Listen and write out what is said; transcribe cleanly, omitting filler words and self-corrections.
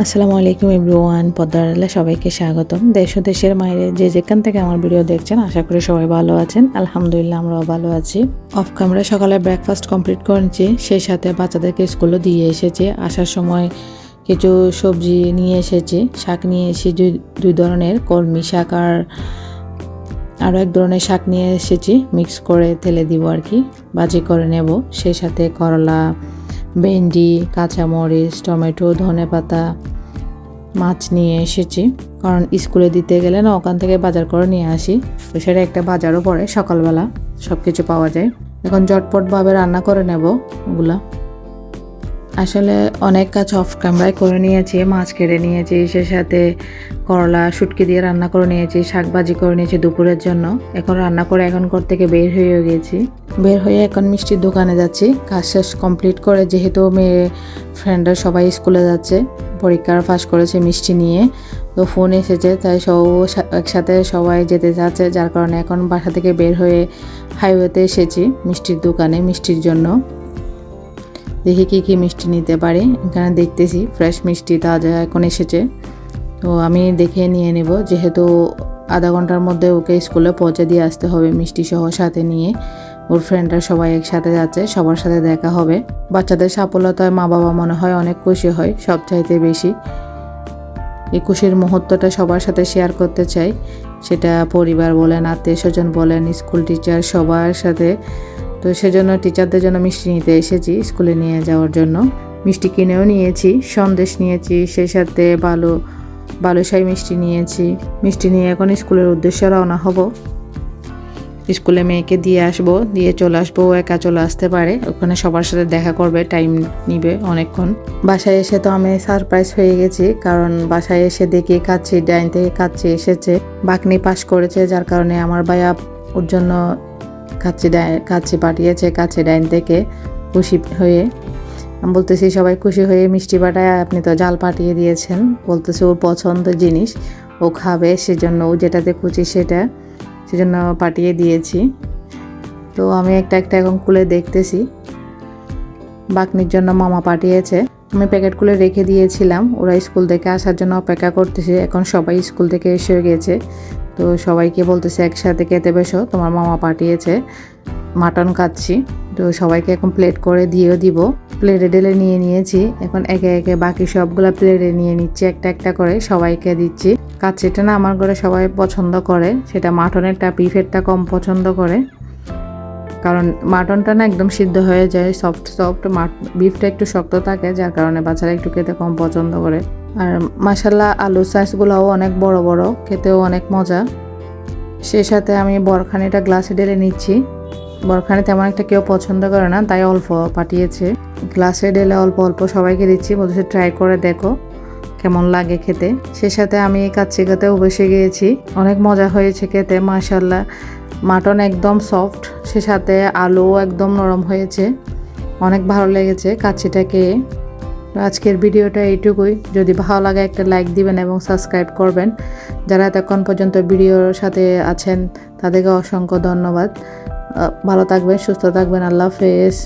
আসসালামু আলাইকুম এভরিওয়ান, পদ্মার আড়ালে সবাইকে স্বাগতম। দেশ ও দেশের বাইরে যে যেখান থেকে আমার ভিডিও দেখছেন, আশা করি সবাই ভালো আছেন। আলহামদুলিল্লাহ, আমরাও ভালো আছি। অফ ক্যামেরা সকালে ব্রেকফাস্ট কমপ্লিট করেছি, সেই সাথে বাচ্চাদেরকে স্কুলে দিয়ে এসেছি। আসার সময় কিছু সবজি নিয়ে এসেছি, শাক নিয়ে এসেছি দুই ধরনের, কলমি শাক আর আরও এক ধরনের শাক নিয়ে এসেছি। মিক্স করে তেলে দিব আর কি, ভাজি করে নেব। সেই সাথে করলা, ভেন্ডি, কাঁচামরিচ, টমেটো, ধনেপাতা, মাছ নিয়ে এসেছি, কারণ স্কুলে দিতে গেলে না ওখান থেকে বাজার করে নিয়ে আসি, তো সেটা একটা বাজারও পড়ে, সকালবেলা সব কিছু পাওয়া যায়। এখন ঝটপটভাবে রান্না করে নেব ওগুলা। আসলে অনেক কাজ অফ ক্যামেরায় করে নিয়েছি, মাছ কেটে নিয়েছি, সে সাথে করলা শুটকি দিয়ে রান্না করে নিয়েছি, শাক ভাজি করে নিয়েছি দুপুরের জন্য। এখন রান্না করে এখন ঘর থেকে বের হয়ে গেছি। বের হয়ে এখন মিষ্টির দোকানে যাচ্ছি, কাজ শেষ কমপ্লিট করে, যেহেতু মেয়ে ফ্রেন্ডরা সবাই স্কুলে যাচ্ছে, পরীক্ষার পাশ করেছে মিষ্টি নিয়ে, তো ফোন এসেছে, তাই সব একসাথে সবাই যেতে যাচ্ছে, যার কারণে এখন বাসা থেকে বের হয়ে হাইওয়েতে এসেছি মিষ্টির দোকানে মিষ্টির জন্য। দেখি কী মিষ্টি নিতে পারি, এখানে দেখতেছি ফ্রেশ মিষ্টি তাজা এখন এসেছে, তো আমি দেখে নিয়ে নেব, যেহেতু আধা ঘন্টার মধ্যে ওকে স্কুলে পৌঁছে দিয়ে আসতে হবে মিষ্টি সহ সাথে নিয়ে। ওর ফ্রেন্ডরা সবাই একসাথে যাচ্ছে, সবার সাথে দেখা হবে। বাচ্চাদের সাফল্যতায় মা বাবা মনে হয় অনেক খুশি হয়, সবচাইতে বেশি। এই খুশির মুহূর্তটা সবার সাথে শেয়ার করতে চাই, সেটা পরিবার বলেন, আত্মীয় স্বজন বলেন, স্কুল টিচার, সবার সাথে। তো সেজন্য টিচারদের জন্য মিষ্টি নিতে এসেছি স্কুলে নিয়ে যাওয়ার জন্য। মিষ্টি কিনেও নিয়েছি, সন্দেশ নিয়েছি, সেই সাথে বালুশাহী মিষ্টি নিয়েছি। মিষ্টি নিয়ে এখন স্কুলের উদ্দেশ্যে রওনা হব। স্কুলে মেয়েকে দিয়ে আসবো, দিয়ে চলে আসবো, একা চলে আসতে পারে, ওখানে সবার সাথে দেখা করবে, টাইম নিবে অনেকক্ষণ। বাসায় এসে তো আমি সারপ্রাইজ হয়ে গেছি, কারণ বাসায় এসে দেখি কাচ্চি ডাইন থেকে কাচ্চি এসেছে, বাকনি পাস করেছে, যার কারণে আমার ভাইয়া ওর জন্য কাচ্চি পাঠিয়েছে কাচ্চি ডাইন থেকে। খুশি হয়ে আমি বলতেছি, সবাই খুশি হয়ে মিষ্টি পাঠায়, আপনি তো জাল পাঠিয়ে দিয়েছেন। বলতেছে ওর পছন্দের জিনিস ও খাবে, সেজন্য ও যেটাতে খুশি সেজন্য পাঠিয়ে দিয়েছি। তো আমি একটা এখন খুলে দেখতেছি, বাকনির জন্য মামা পাঠিয়েছে। আমি প্যাকেট খুলে রেখে দিয়েছিলাম, ওরা স্কুল থেকে আসার জন্য অপেক্ষা করতেছে। এখন সবাই স্কুল থেকে এসে গেছে, তো সবাইকে বলতেছে একসাথে খেতে বসো, তোমার মামা পাঠিয়েছে মাটন খাচ্ছি। তো সবাইকে এখন প্লেট করে দিয়েও দিব। প্লেটে ঢেলে নিয়ে নিয়েছি, এখন একে একে বাকি সবগুলা প্লেটে নিয়ে নিচ্ছি, একটা করে সবাইকে দিচ্ছি। কাচ্চিটা না আমার ঘরে সবাই পছন্দ করে, সেটা মাটনেরটা, বিফেরটা কম পছন্দ করে, কারণ মাটনটা না একদম সিদ্ধ হয়ে যায়, সফট, বিফটা একটু শক্ত থাকে, যার কারণে বাচ্চারা একটু খেতে কম পছন্দ করে। আর মাশাল্লাহ আলু সাইজগুলোও অনেক বড় বড়, খেতেও অনেক মজা। সেই সাথে আমি বরখানিটা গ্লাসে ঢেলে নিচ্ছি। বরখানি তেমন একটা কেউ পছন্দ করে না, তাই অল্প পাঠিয়েছে। গ্লাসে ঢেলে অল্প অল্প সবাইকে দিচ্ছি, বলছে ট্রাই করে দেখো কেমন লাগে খেতে। সে সাথে আমি কাচ্চি খেতেও বসে গিয়েছি, অনেক মজা হয়েছে খেতে মাশাল্লাহ। মাটন একদম সফট, সে সাথে আলু একদম নরম হয়েছে, অনেক ভালো লেগেছে কাচ্চিটা খেয়ে। আজকের ভিডিওটা এইটুকুই, যদি ভালো লাগে একটা লাইক দিবেন এবং সাবস্ক্রাইব করবেন। যারা এতক্ষণ পর্যন্ত ভিডিওর সাথে আছেন তাদেরকে অসংখ্য ধন্যবাদ। ভালো থাকবেন, সুস্থ থাকবেন, আল্লাহ হাফেজ।